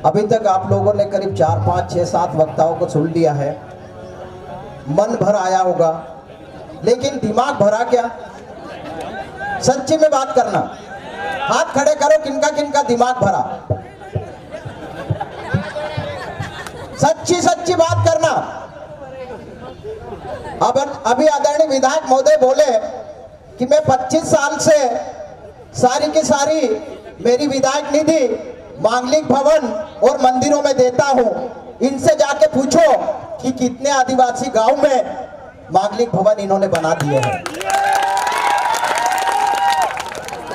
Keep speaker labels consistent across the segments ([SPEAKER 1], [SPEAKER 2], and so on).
[SPEAKER 1] अभी तक आप लोगों ने करीब 4, 5, 6, 7 वक्ताओं को सुन लिया है। मन भर आया होगा, लेकिन दिमाग भरा क्या? सच्ची में बात करना, हाथ खड़े करो, किनका किनका दिमाग भरा? सच्ची सच्ची बात करना। अब अभी आदरणीय विधायक महोदय बोले कि मैं 25 साल से सारी की सारी मेरी विधायक निधि मांगलिक भवन और मंदिरों में देता हूं। इनसे जाके पूछो कि कितने आदिवासी गांव में मांगलिक भवन इन्होंने बना दिए हैं।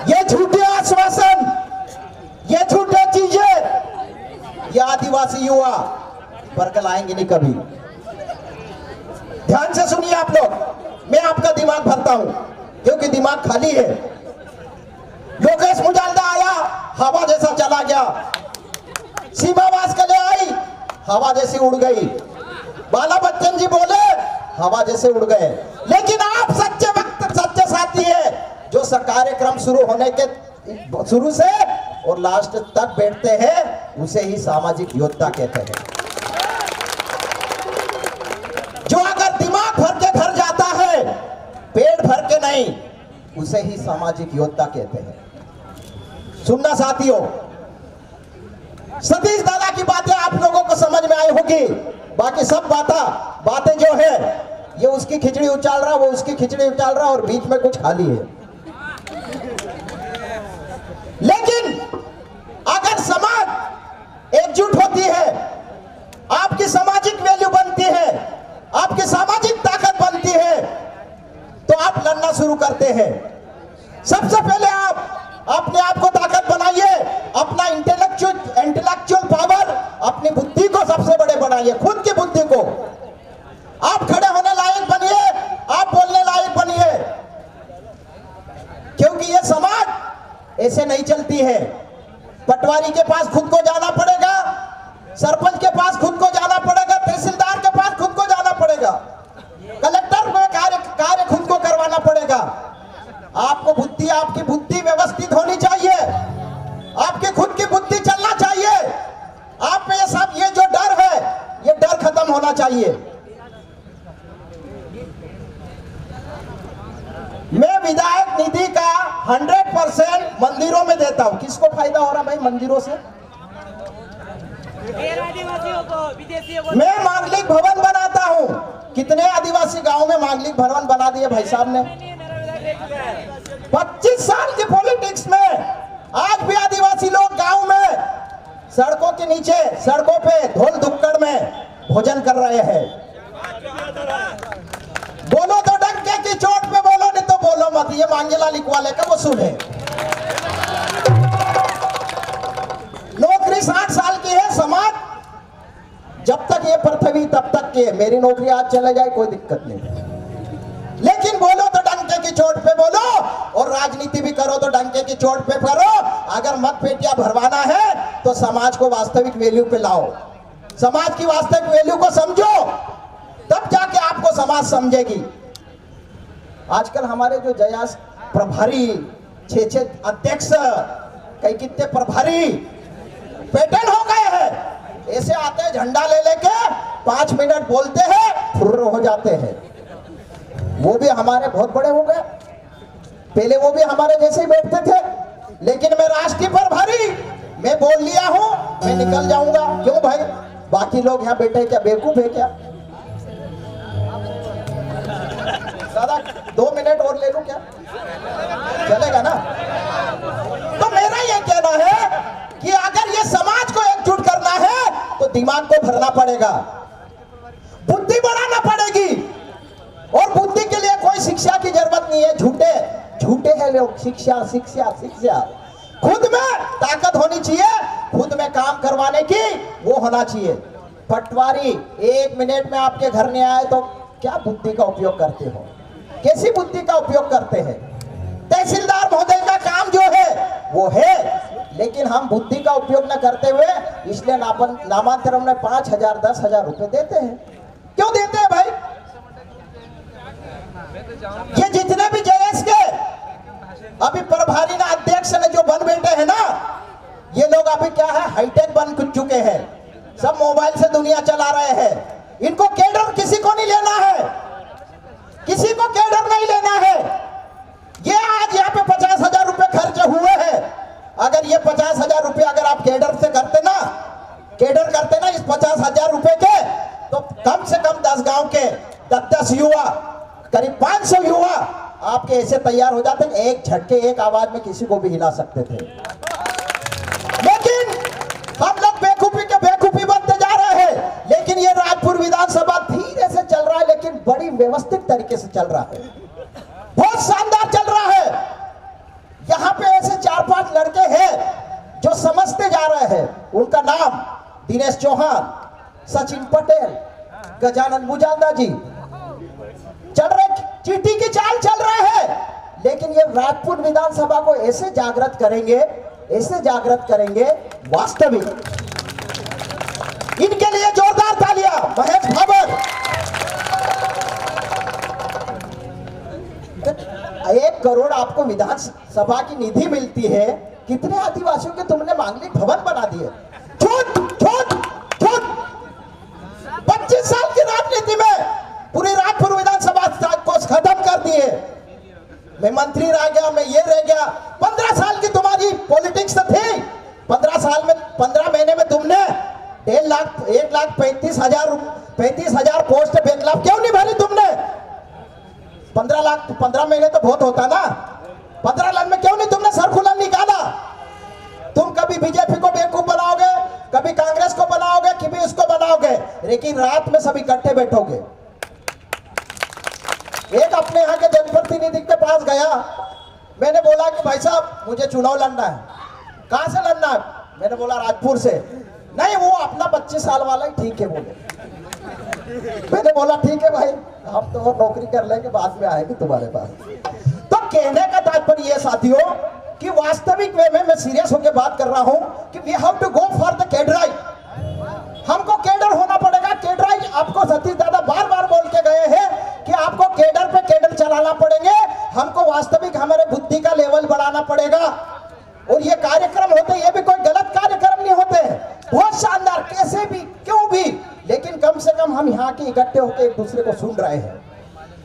[SPEAKER 1] ये झूठे आश्वासन, ये झूठे चीजें ये आदिवासी युवा बरकल आएंगे नहीं कभी। ध्यान से सुनिए आप लोग, मैं आपका दिमाग भरता हूं क्योंकि दिमाग खाली है। लोकेश मुजाल्दा आया, हवा जैसा चला गया। सीमा वास्कले आई, हवा जैसी उड़ गई। बाला बच्चन जी बोले, हवा जैसे उड़ गए। लेकिन आप सच्चे वक्त सच्चे साथी है जो कार्यक्रम शुरू होने के शुरू से और लास्ट तक बैठते हैं, उसे ही सामाजिक योद्धा कहते हैं। जो अगर दिमाग भर के घर जाता है, पेट भर के नहीं, उसे ही सामाजिक योद्धा कहते हैं। सुनना साथियों, सतीश दादा की बातें आप लोगों को समझ में आई होगी। बाकी सब बातें जो है, ये उसकी खिचड़ी उछाल रहा, वो उसकी खिचड़ी उछाल रहा और बीच में कुछ खाली है। लेकिन अगर समाज एकजुट होती है, आपकी सामाजिक वैल्यू बनती है, आपकी सामाजिक ताकत बनती है, तो आप लड़ना शुरू करते हैं। सबसे पहले आप अपने आप को ताकत बनाइए, अपना इंटेलेक्चुअल पावर, अपनी बुद्धि को सबसे बड़े बनाइए, खुद की बुद्धि को। आप खड़े होने लायक बनिए, आप बोलने लायक बनिए, क्योंकि ये समाज ऐसे नहीं चलती है। पटवारी के पास खुद को जाना पड़ेगा, सरपंच के पास खुद को जाना पड़ेगा, तहसीलदार के पास खुद को जाना पड़ेगा, कलेक्टर में कार्य खुद को करवाना पड़ेगा। आपको बुद्धि, आपकी बुद्धि व्यवस्थित होनी चाहिए, आपकी खुद की बुद्धि चलना चाहिए। आप में ये जो डर है, ये डर खत्म होना चाहिए। मैं विधायक निधि का 100% मंदिरों में देता हूं। किसको फायदा हो रहा भाई मंदिरों से? मैं मांगलिक भवन बनाता हूं। कितने आदिवासी गांव में मांगलिक भवन बना दिए भाई साहब ने? 25 साल की पॉलिटिक्स में आज भी आदिवासी लोग गांव में सड़कों के नीचे, सड़कों पे धूल धुक्कड़ में भोजन कर रहे हैं। बोलो तो डंके की चोट पे बोलो, नहीं तो बोलो मत। ये मांगेला लिखवाले का वसूल है। नौकरी 60 साल की है। समाज जब तक ये पृथ्वी तब तक की है। मेरी नौकरी आज चले जाए कोई दिक्कत नहीं, लेकिन बोलो तो डंके की चोट पे बोलो, और राजनीति भी करो तो डंके की चोट पे करो। अगर मत पेटियां भरवाना है तो समाज को वास्तविक वैल्यू पे लाओ, समाज की वास्तविक वैल्यू को समझो, तब जाके आपको समाज समझेगी। आजकल हमारे जो जयास प्रभारी, 6 अध्यक्ष, कई कितने प्रभारी पैटर्न हो गए हैं। ऐसे आते हैं, झंडा ले लेके 5 मिनट बोलते हैं, फुर्र हो जाते हैं। वो भी हमारे बहुत बड़े हो गए। पहले वो भी हमारे जैसे ही बैठते थे, लेकिन मैं राष्ट्रीय प्रभारी, मैं बोल लिया हूं, मैं निकल जाऊंगा। क्यों भाई? बाकी लोग यहाँ बैठे क्या बेवकूफ है क्या? दादा 2 मिनट और ले लूं क्या? चलेगा ना? तो मेरा ये कहना है कि अगर ये समाज को एकजुट करना है तो दिमाग को भरना पड़ेगा, बुद्धि बढ़ाना पड़ेगी। और बुद्धि के लिए कोई शिक्षा की जरूरत नहीं है। झूठे हैं लोग। शिक्षा खुद में ताकत होनी चाहिए, खुद में काम करवाने की वो होना चाहिए। पटवारी 1 मिनट में आपके घर नहीं आए तो क्या बुद्धि का उपयोग करते हो? कैसी बुद्धि का उपयोग करते हैं? तहसीलदार महोदय का काम जो है वो है, लेकिन हम बुद्धि का उपयोग न करते हुए इसलिए नामांतरण में 5,000 10,000 रुपए देते हैं। क्यों देते हैं भाई? ये जितने भी जेएस के अभी प्रभारी ना, अध्यक्ष ने जो बन बैठे हैं ना, ये लोग अभी क्या है, हाईटेक बन चुके हैं। 10-10 युवा, करीब 500 युवा आपके ऐसे तैयार हो जाते, एक झटके एक आवाज में किसी को भी हिला सकते थे। लेकिन हम लोग बेवकूफी के बेवकूफी बनते जा रहे हैं। लेकिन ये राजपुर विधानसभा धीरे से चल रहा है, लेकिन बड़ी व्यवस्थित तरीके से चल रहा है, बहुत शानदार चल रहा है। यहाँ पे ऐसे 4-5 लड़के हैं जो समझते जा रहे हैं। उनका नाम दिनेश चौहान, सचिन पटेल, गजानन मुजालदा जी चल रहे, चीटी की चाल चल रहे हैं। लेकिन ये राजपुर विधानसभा को ऐसे जागृत करेंगे, ऐसे जागृत करेंगे वास्तविक। इनके लिए जोरदार तालियां। महेश भाबर, 1 करोड़ आपको विधानसभा की निधि मिलती है, कितने आदिवासियों के तुमने मांगलिक भवन बना दिए। झूठ झूठ झूठ। 25 साल की राजनीति में पूरी राजपुर विधानसभा को खत्म कर दिए। मैं मंत्री रह गया, मैं ये रह गया। 15 साल की तुम्हारी पॉलिटिक्स थी। 15 साल में 15 महीने में तुमने 1,35,000 पोस्ट बेकलाफ क्यों नहीं भरी तुमने? 15 महीने तो बहुत होता ना। 15 लाख में क्यों नहीं तुमने सरकुलर निकाला? तुम कभी बीजेपी को बेवकूफ बनाओगे, कभी कांग्रेस को बनाओगे, कभी इसको बनाओगे, लेकिन रात में सब इकट्ठे बैठोगे। एक अपने यहाँ के जनप्रतिनिधि के पास गया, मैंने बोला कि भाई साहब मुझे चुनाव लड़ना है। कहां से लड़ना है? मैंने बोला राजपुर से। नहीं, वो अपना 25 साल वाला ही ठीक है बोले। मैंने बोला ठीक है भाई, हम तो और नौकरी कर लेंगे, बाद में आएंगे तुम्हारे पास। तो कहने का तात्पर्य ये साथियों कि वास्तविक वे में मैं सीरियस होकर बात कर रहा हूं कि we have to go for the cadrise. हमको कैडर होना पड़ेगा। कैडराइज आपको सतीश दादा बार बार बोल के गए हैं कि आपको कैडर पे कैडर चलाना पड़ेंगे। हमको वास्तविक हमारे बुद्धि का लेवल बढ़ाना पड़ेगा। और ये कार्यक्रम होते, ये भी कोई गलत कार्यक्रम नहीं होते, बहुत शानदार, कैसे भी क्यों भी, लेकिन कम से कम हम यहाँ के इकट्ठे होकर एक दूसरे को सुन रहे हैं।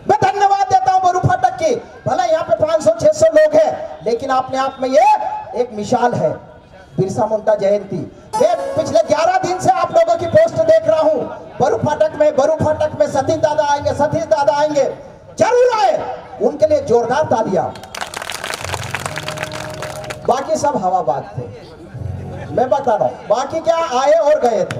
[SPEAKER 1] मैं धन्यवाद देता हूँ बरू फाटक की। भला यहाँ पे 500-600 लोग हैं, लेकिन अपने आप में ये एक मिसाल है। बिरसा मुंडा जयंती, मैं पिछले 11 दिन से आप लोगों की पोस्ट देख रहा हूँ। बरू फाटक में सतीश दादा आएंगे, जरूर आए। उनके लिए जोरदार तालियां। बाकी सब हवाबाज थे, मैं बता रहा हूं। बाकी क्या आए और गए थे,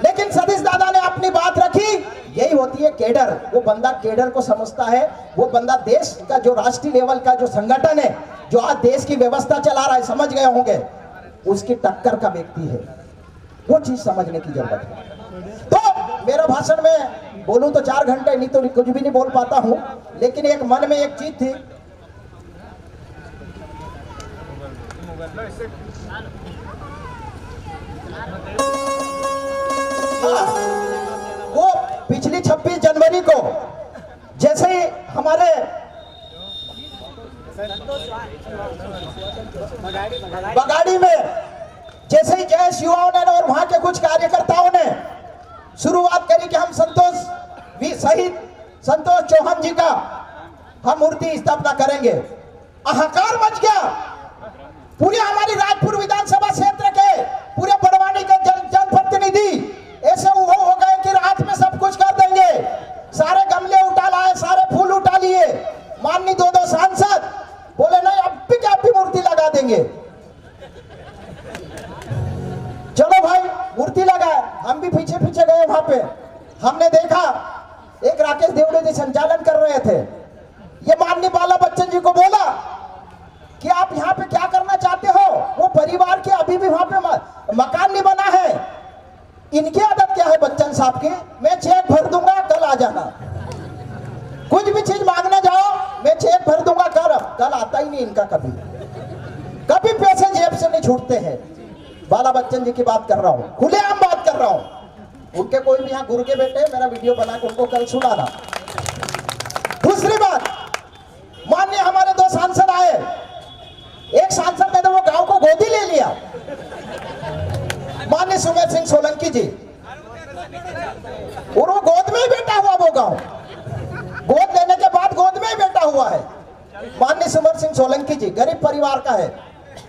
[SPEAKER 1] लेकिन सतीश दादा ने अपनी बात रखी। यही होती है कैडर। वो बंदा कैडर को समझता है। वो बंदा देश का जो राष्ट्रीय लेवल का जो संगठन है, जो आज देश की व्यवस्था चला रहा है, समझ गए होंगे, उसकी टक्कर का व्यक्ति है। वो चीज समझने की जरूरत है। तो मेरा भाषण में बोलूं तो 4 घंटे, नहीं तो कुछ भी नहीं बोल पाता हूं। लेकिन एक मन में एक चीज थी, वो पिछली 26 जनवरी को जैसे ही हमारे बगाड़ी में जैसे ही जैश युवाओं ने और वहां के कुछ कार्यकर्ताओं ने शुरुआत करी कि हम शहीद संतोष चौहान जी का हम मूर्ति स्थापना करेंगे, हाहाकार मच गया। पूरे हमारी राजपुर विधानसभा क्षेत्र के पूरे बड़वानी के जनप्रतिनिधि ऐसे हो गए कि रात में सब कुछ कर देंगे। सारे गमले उठा लाए, सारे फूल उठा लिए। माननीय 2 सांसद बोले नहीं, अब भी मूर्ति लगा देंगे। चलो भाई, मूर्ति लगाए। हम भी पीछे पीछे गए वहां पे। हमने देखा एक राकेश देवड़े जी संचालन कर रहे थे। ये माननीय बाला बच्चन जी को बोला कि आप यहाँ पे क्या करना चाहते हो? वो परिवार के अभी भी वहां पे मकान नहीं बना है। इनकी आदत क्या है बच्चन साहब की? मैं चेक भर दूंगा, कल आ जाना। कुछ भी चीज मांगने जाओ, मैं चेक भर दूंगा, कल आता ही नहीं इनका। कभी पैसे जेब से नहीं छूटते हैं। बाला बच्चन जी की बात कर रहा हूँ, खुलेआम बात कर रहा हूँ। उनके कोई भी यहाँ गुरु के बेटे, मेरा वीडियो बना के उनको कल सुनाना। दूसरी बात, माननीय हमारे 2 सांसद आए। एक सांसद ने तो वो गांव को गोदी ले लिया, माननीय सुमेर सिंह सोलंकी जी, और वो गोद में ही बैठा हुआ। वो गांव गोद लेने के बाद गोद में ही बैठा हुआ है। माननीय सुमेर सिंह सोलंकी जी गरीब परिवार का है,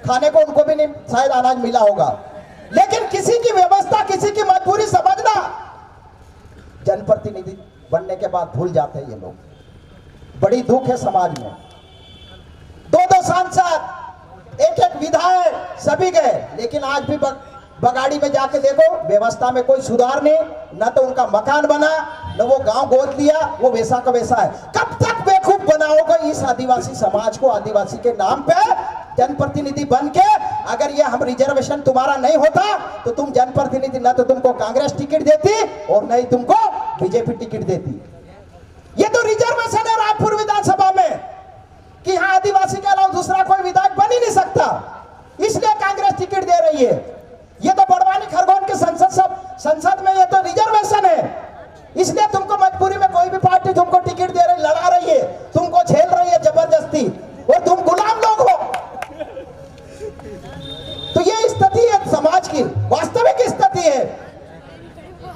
[SPEAKER 1] खाने को उनको भी नहीं शायद अनाज मिला होगा, लेकिन किसी की व्यवस्था, किसी की मजबूरी समझना। जनप्रतिनिधि बनने के बाद भूल जाते हैं ये लोग। बड़ी दुख है समाज में। दो सांसद, एक विधायक, सभी गए, लेकिन आज भी बगाड़ी में जाके देखो, व्यवस्था में कोई सुधार नहीं, न तो उनका मकान बना, न वो गांव गोद लिया, वो वैसा का वैसा है। कब तक बेवकूफ बनाओगे इस आदिवासी समाज को? आदिवासी के नाम पे जनप्रतिनिधि बन के, अगर ये हम रिजर्वेशन तुम्हारा नहीं होता तो तुम जनप्रतिनिधि न तो तुमको कांग्रेस टिकट देती और नहीं तुमको बीजेपी टिकट देती। ये तो रिजर्वेशन है रायपुर विधानसभा में कि यहाँ आदिवासी के अलावा दूसरा कोई विधायक बन ही नहीं सकता, इसलिए कांग्रेस टिकट दे रही है। ये तो बड़वानी खरगोन के संसद में ये तो रिजर्वेशन है, इसलिए तुमको मजबूरी में कोई भी पार्टी तुमको टिकट दे रही, लड़ा रही है, तुमको झेल रही है जबरदस्ती, और तुम गुलाम लोग हो। तो ये स्थिति है समाज की, वास्तविक स्थिति है।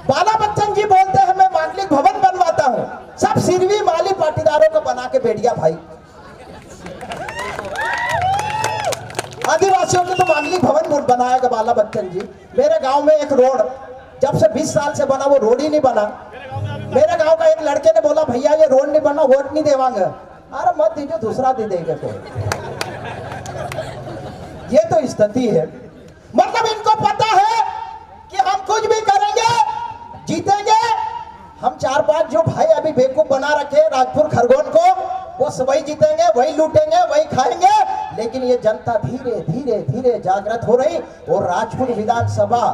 [SPEAKER 1] बाला बच्चन जी बोलते हैं मैं मांगलिक भवन बनवाता हूं, सब सिरवी माली पाटीदारों को बना के बैठ गया भाई। आदिवासियों के तो मांगलिक भवन बनाएगा बाला बच्चन जी। मेरे गांव में एक रोड जब से 20 साल से बना, वो रोड ही नहीं बना। मेरे गांव का एक लड़के ने बोला भैया ये रोड नहीं बना, वोट नहीं देवांगे। अरे मत दीजिए, दूसरा दे देंगे। तो ये तो स्थिति है। मतलब इनको पता है कि हम कुछ भी करेंगे जीतेंगे। हम 4-5 जो भाई अभी बेवकूफ बना रखे राजपुर खरगोन को, वो वही जीतेंगे, वही लूटेंगे, वही खाएंगे। लेकिन ये जनता धीरे धीरे धीरे जागृत हो रही, और राजपुर विधानसभा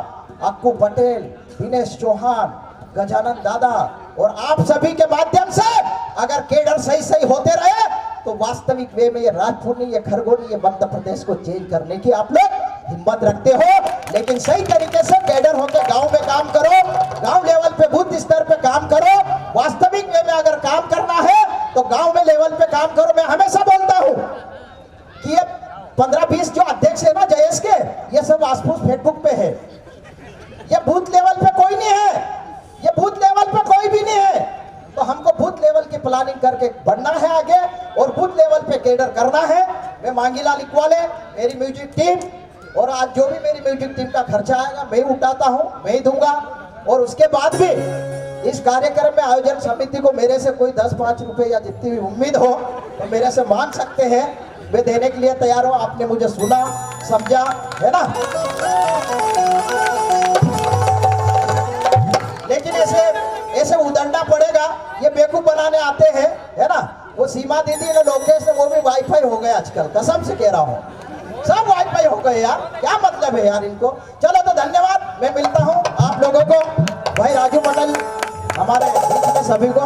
[SPEAKER 1] अक्कू पटेल, दिनेश चौहान, गजानन दादा और आप सभी के माध्यम से अगर केडर सही सही होते रहे तो वास्तविक वे में ये राजपुर नहीं, ये खरगोन नहीं, ये मध्य प्रदेश को चेंज करने की आप लोग हिम्मत रखते हो। लेकिन सही तरीके से कैडर होकर गांव में काम करो, गांव लेवल पे बूथ स्तर पे काम करो। वास्तविक वे में अगर काम करना है तो गांव में लेवल पे काम करो। मैं हमेशा बोलता हूं कि ये 15-20 जो अध्यक्ष है ना जयेश के, ये सब आसपास फेसबुक पे है, ये बूथ लेवल पे कोई नहीं है, ये बूथ लेवल पे कोई भी नहीं है। तो हमको बूथ लेवल की प्लानिंग करके बढ़ना है आगे, और बूथ लेवल पे कैडर करना है। मैं मांगीलाल इकवाले, मेरी म्यूजिक टीम, और आज जो भी मेरी म्यूजिक टीम का खर्चा आएगा मैं ही उठाता हूं, मैं ही दूंगा। और उसके बाद भी इस कार्यक्रम में आयोजन समिति को मेरे से कोई 10-5 रुपए या जितनी भी उम्मीद हो तो मेरे से मांग सकते हैं, मैं देने के लिए तैयार हूं। आपने मुझे सुना, समझा, है ना? लेकिन ऐसे उदंडा पड़ेगा, ये बेवकूफ बनाने आते हैं, है ना? वो सीमा दीदी ने, लोकेश ने, वो भी वाईफाई हो गए आजकल, कसम से कह रहा हूँ, सब वाईफाई हो गए यार। क्या मतलब है यार इनको? चलो तो धन्यवाद, मैं मिलता हूँ आप लोगों को, भाई राजू मंडल हमारे बीच में सभी को।